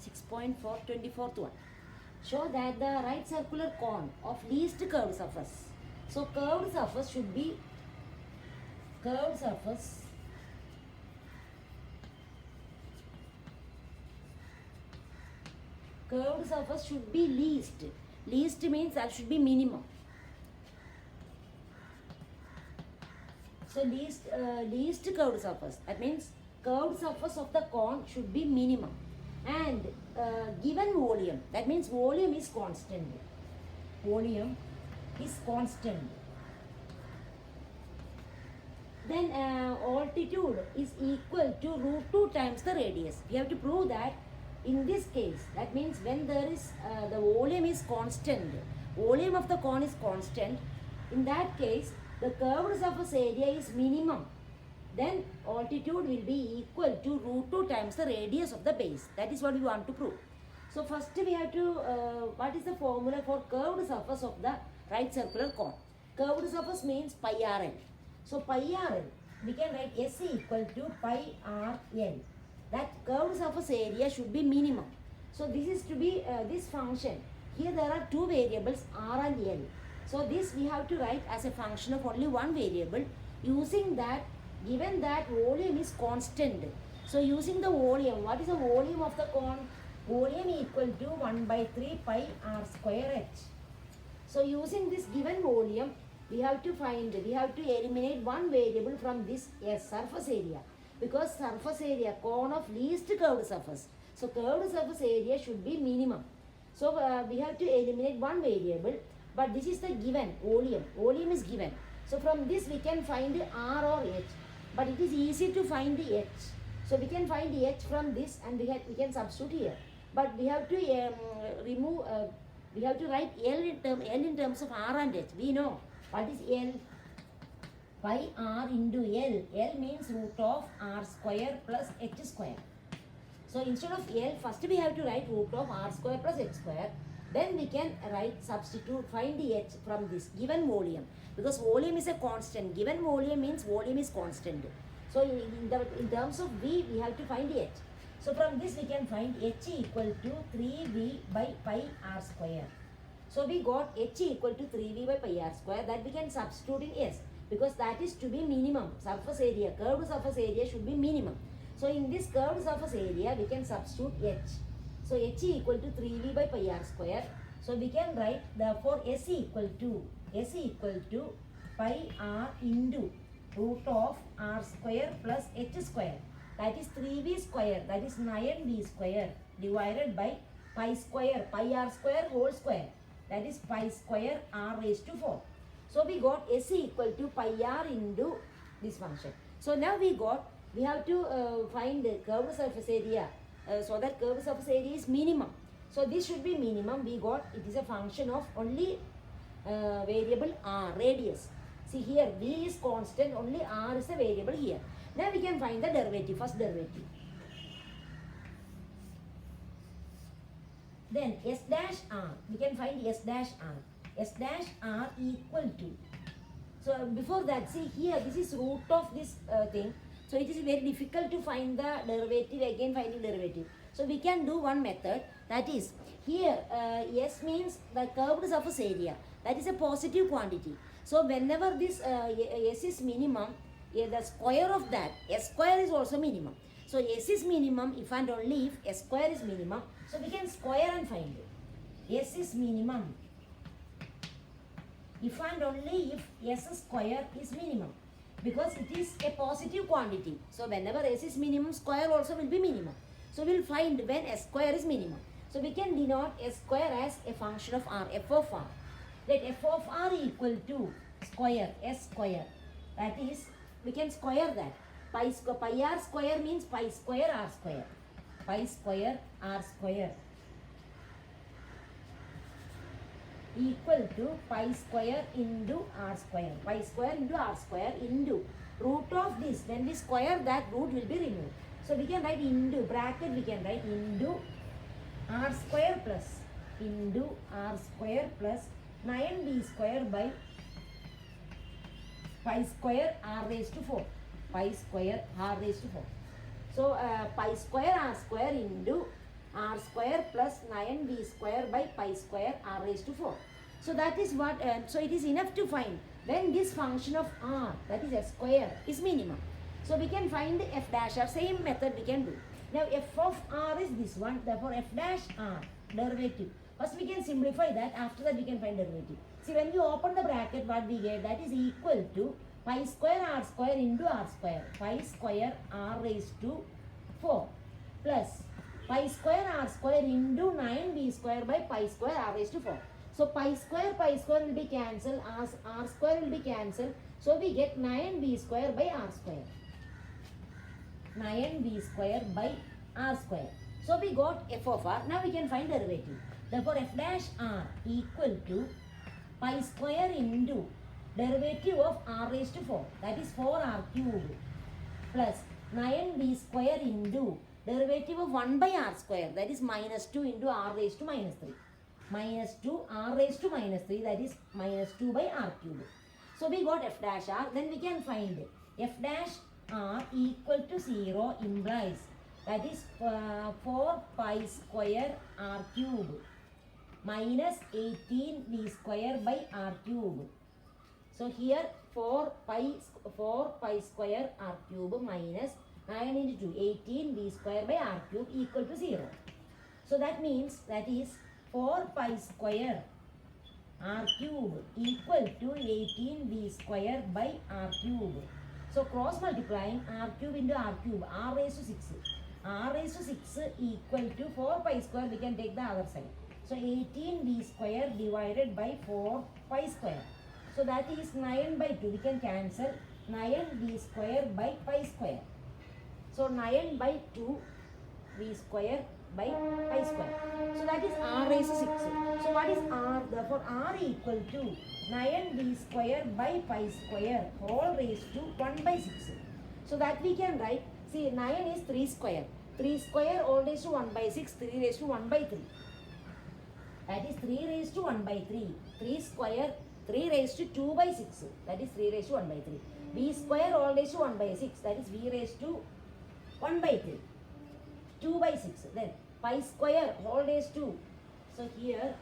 6.4, 24th one. Show that the right circular cone of least curved surface. So curved surface should be curved surface should be least. Least means that should be minimum. So least curved surface, that means curved surface of the cone should be minimum. And given volume, that means volume is constant. Volume is constant. Then altitude is equal to root 2 times the radius. We have to prove that in this case, that means when there is the volume is constant, volume of the cone is constant, in that case the curved surface area is minimum, then altitude will be equal to root 2 times the radius of the base. That is what we want to prove. So first we have to, what is the formula for curved surface of the right circular cone? Curved surface means pi rl. So pi rl, we can write S equal to pi rl. That curved surface area should be minimum. So this is to be this function. Here there are two variables r and l. So this we have to write as a function of only one variable, using that, given that volume is constant. So using the volume, what is the volume of the cone? Volume equal to 1 by 3 pi r square h. So using this given volume, we have to eliminate one variable from this surface area. Because surface area, cone of least curved surface. So curved surface area should be minimum. So we have to eliminate one variable, but this is the given volume. Volume is given. So from this we can find r or h, but it is easy to find the h. So we can find the h from this, and we can substitute here. But we have to we have to write L in terms of r and h. We know what is L. Pi r into L. L means root of r square plus h square. So instead of L, first we have to write root of r square plus h square. Then we can substitute, find the h from this given volume. Because volume is a constant. Given volume means volume is constant. So in terms of V, we have to find the h. So from this we can find h equal to 3V by pi r square. So we got h equal to 3V by pi r square, that we can substitute in S. Because that is to be minimum. Surface area, curved surface area should be minimum. So in this curved surface area, we can substitute h. So h equal to 3V by pi r square. So we can write, therefore S equal to pi r into root of r square plus h square. That is 3V square, that is 9V square, divided by pi square, pi r square whole square. That is pi square r raised to 4. So we got S equal to pi r into this function. So now we have to find the curved surface area, so that curved surface area is minimum. So this should be minimum. We got, it is a function of only variable r, radius. See here, V is constant, only r is a variable here. Now we can find the derivative, first derivative. Then S dash r, we can find S dash r. S dash r equal to, so before that, see here, this is root of this thing. So it is very difficult to find the derivative, again finding derivative. So we can do one method, that is, here S means the curved surface area, that is a positive quantity. So whenever this S is minimum, the square of that, S square is also minimum. So S is minimum if and only if S square is minimum. So we can square and find it. S is minimum if and only if S square is minimum, because it is a positive quantity. So whenever S is minimum, square also will be minimum. So we will find when S square is minimum. So we can denote S square as a function of r, f of r. Let f of r equal to square, S square. That is, we can square that. Pi r square means pi square r square. Pi square r square equal to pi square into r square. Pi square into r square into root of this. When we square that, root will be removed. So we can write into, bracket we can write into r square plus 9b square by pi square r raised to 4. Pi square r raised to 4. So pi square r square into r square plus 9b square by pi square r raised to 4. So that is what, so it is enough to find when this function of r, that is f square, is minimum. So we can find the f dash r, same method we can do. Now f of r is this one, therefore f dash r, derivative. First we can simplify that, after that we can find derivative. See, when you open the bracket, what we get, that is equal to pi square r square into r square, pi square r raised to 4 plus pi square r square into 9b square by pi square r raised to 4. So pi square will be cancelled, r square will be cancelled. So we get 9b square by r square. 9b square by r square. So we got f of r. Now we can find derivative. Therefore f dash r equal to pi square into derivative of r raised to 4. That is 4r cubed plus 9b square into derivative of 1 by r square. That is minus 2 into r raised to minus 3. Minus 2 r raised to minus 3, that is minus 2 by r cubed. So we got f dash r. Then we can find f dash r equal to 0 implies, that is 4 pi square r cube minus 18 v square by r cube. So here 4 pi square r cube minus 9 into 2, 18 v square by r cube equal to 0. So that means that is 4 pi square r cube equal to 18 v square by r cube. So cross multiplying r cube into r cube, r raised to 6. R raised to 6 equal to 4 pi square, we can take the other side. So 18 v square divided by 4 pi square. So that is 9 by 2, we can cancel 9 v square by pi square. So 9 by 2 v square by pi square. So that is r raised to 6. So what is r? Therefore r equal to 9v square by pi square whole raised to 1 by 6. So that we can write, see 9 is 3 square. 3 square all raised to 1 by 6, 3 raised to 1 by 3. That is 3 raised to 1 by 3. 3 square, 3 raised to 2 by 6. That is 3 raised to 1 by 3. V square all raised to 1 by 6. That is v raised to 1 by 3. 2 by 6. Then pi square whole raised to, so here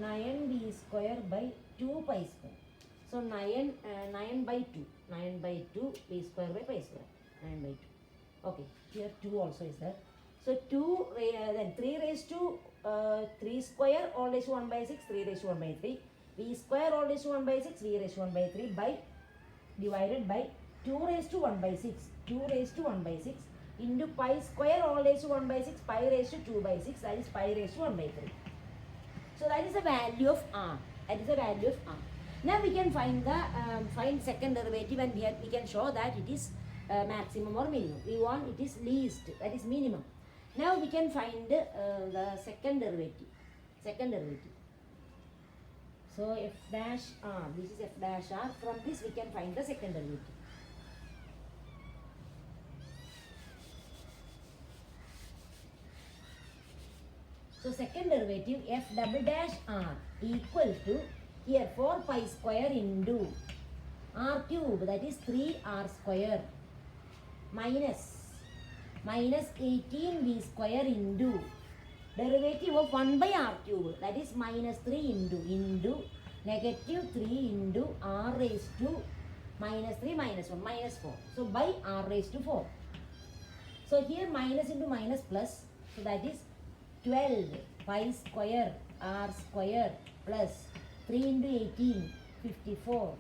9v square by 2 pi square. So 9 by 2. 9 by 2 v square by pi square. 9 by 2. Okay, here 2 also is there. So 2, then 3 raised to 3 square all raised to 1 by 6, 3 raised to 1 by 3. V square all raised to 1 by 6, v raised to 1 by 3 by divided by 2 raised to 1 by 6, 2 raised to 1 by 6 into pi square all raised to 1 by 6, pi raised to 2 by 6, that is pi raised to 1 by 3. So that is the value of r. That is the value of r. Now we can find the find second derivative, and here we can show that it is maximum or minimum. We want it is least, that is minimum. Now we can find the second derivative. Second derivative. So f dash r, this is f dash r. From this we can find the second derivative. So second derivative f double dash r equal to, here 4 pi square into r cube, that is 3r square minus 18v square into derivative of 1 by r cube, that is minus 3 into negative 3 into r raised to minus 3 minus 1 minus 4. So by r raised to 4. So here minus into minus plus, so that is 12 pi square r square plus 3 into 18, 54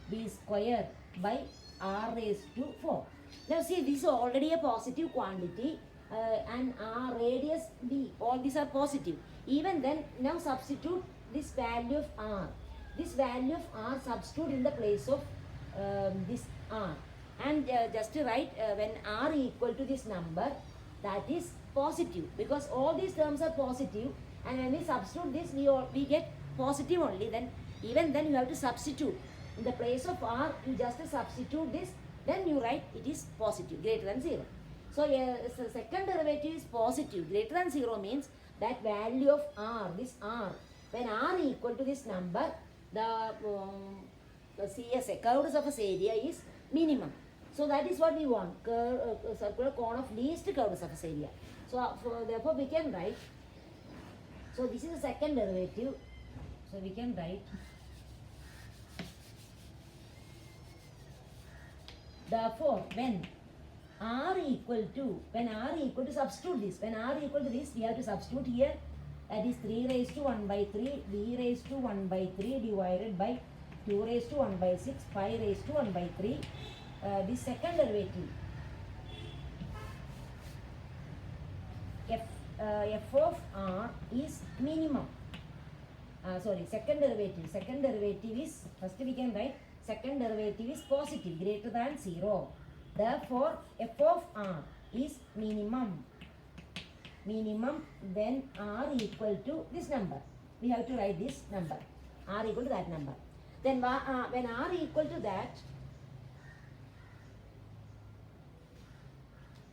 b square by r raised to 4. Now see, this is already a positive quantity and r radius b, all these are positive. Even then, now substitute this value of r. This value of r substitute in the place of this r. And just to write when r equal to this number, that is positive, because all these terms are positive, and when we substitute this we get positive only. Then even then you have to substitute in the place of r, you just substitute this, then you write it is positive, greater than 0. So so second derivative is positive, greater than 0 means that value of r, this r, when r equal to this number, the CS, curve surface area is minimum. So that is what we want, circular cone of least curved surface area. So therefore we can write, so this is the second derivative, so we can write, therefore when r equal to, substitute this, when r equal to this, we have to substitute here, that is 3 raised to 1 by 3, v raised to 1 by 3 divided by 2 raised to 1 by 6, pi raised to 1 by 3, this second derivative, f of r is minimum. Second derivative is, first we can write, second derivative is positive, greater than 0. Therefore, f of r is minimum when r equal to this number. We have to write this number, r equal to that number. Then when r equal to that,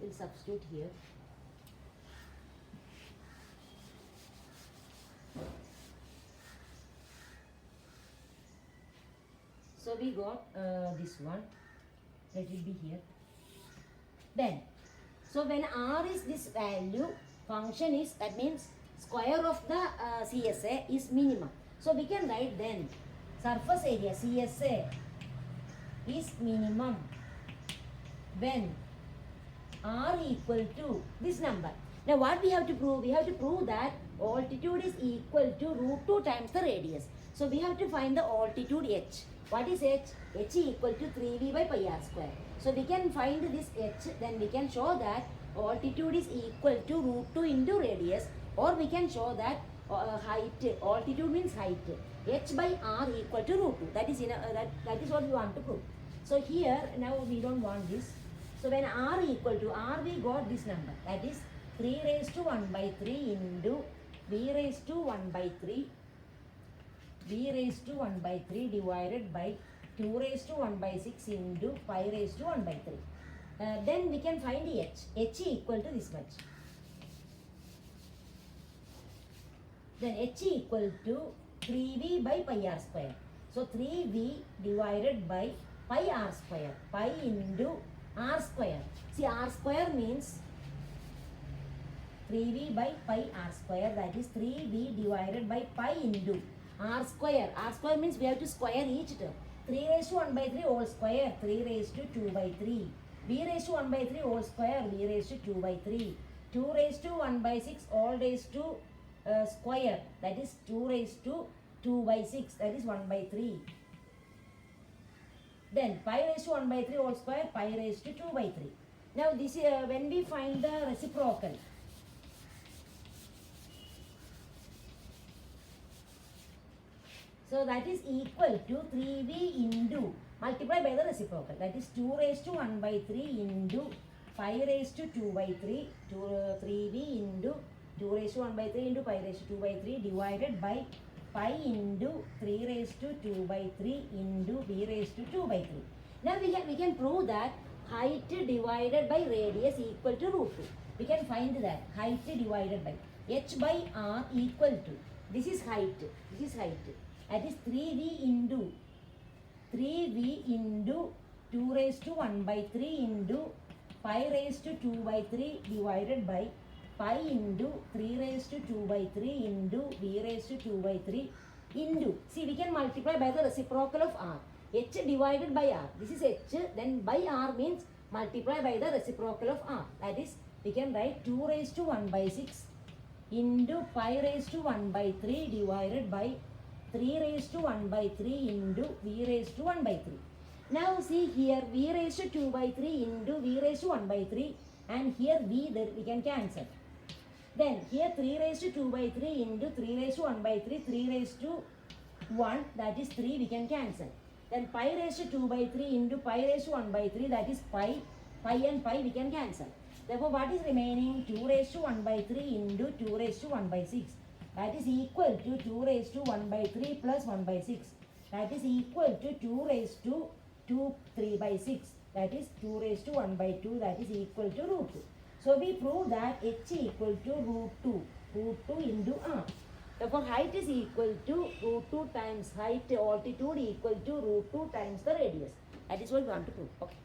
we'll substitute here. So we got this one, let it be here. Then, so when r is this value, function is, that means square of the CSA is minimum. So we can write then, surface area CSA is minimum when r equal to this number. Now what we have to prove? We have to prove that altitude is equal to root 2 times the radius. So we have to find the altitude h. What is h? h equal to 3v by pi r square. So we can find this h, then we can show that altitude is equal to root 2 into radius, or we can show that height, altitude means height, h by r equal to root 2. That is, that is what we want to prove. So here, now we don't want this. So when r equal to, r we got this number, that is 3 raised to 1 by 3 into v raised to 1 by 3, v raised to 1 by 3 divided by 2 raised to 1 by 6 into pi raised to 1 by 3. Then we can find the h equal to this much. Then h equal to 3v by pi r square. So 3v divided by pi r square, pi into r square. See, r square means 3v by pi r square, that is 3v divided by pi into r square. R square means we have to square each term. 3 raised to 1 by 3 whole square, 3 raised to 2 by 3. v raised to 1 by 3 whole square, v raised to 2 by 3. 2 raised to 1 by 6 all raised to square, that is 2 raised to 2 by 6, that is 1 by 3. Then pi raised to 1 by 3 whole square, pi raised to 2 by 3. Now this when we find the reciprocal, so that is equal to 3v into, multiply by the reciprocal, that is 2 raised to 1 by 3 into pi raised to 2 by 3, 3v into 2 raised to 1 by 3 into pi raised to 2 by 3 divided by pi into 3 raised to 2 by 3 into v raised to 2 by 3. Now we can prove that height divided by radius equal to root 2. We can find that height divided by h by r equal to, this is height, that is 3v into 2 raised to 1 by 3 into pi raised to 2 by 3 divided by pi into 3 raised to 2 by 3 into v raised to 2 by 3 into, see, we can multiply by the reciprocal of r, h divided by r, this is h, then by r means multiply by the reciprocal of r, that is we can write 2 raised to 1 by 6 into pi raised to 1 by 3 divided by 3 raised to 1 by 3 into v raised to 1 by 3. Now see here, v raised to 2 by 3 into v raised to 1 by 3, and here v, that we can cancel. Then here 3 raised to 2 by 3 into 3 raised to 1 by 3, 3 raised to 1, that is 3, we can cancel. Then pi raised to 2 by 3 into pi raised to 1 by 3, that is pi and pi we can cancel. Therefore what is remaining? 2 raised to 1 by 3 into 2 raised to 1 by 6. That is equal to 2 raised to 1 by 3 plus 1 by 6. That is equal to 2 raised to 3 by 6. That is 2 raised to 1 by 2. That is equal to root 2. So we prove that h equal to root 2 into r. Therefore height is equal to root 2 times height, altitude equal to root 2 times the radius. That is what we want to prove. Okay.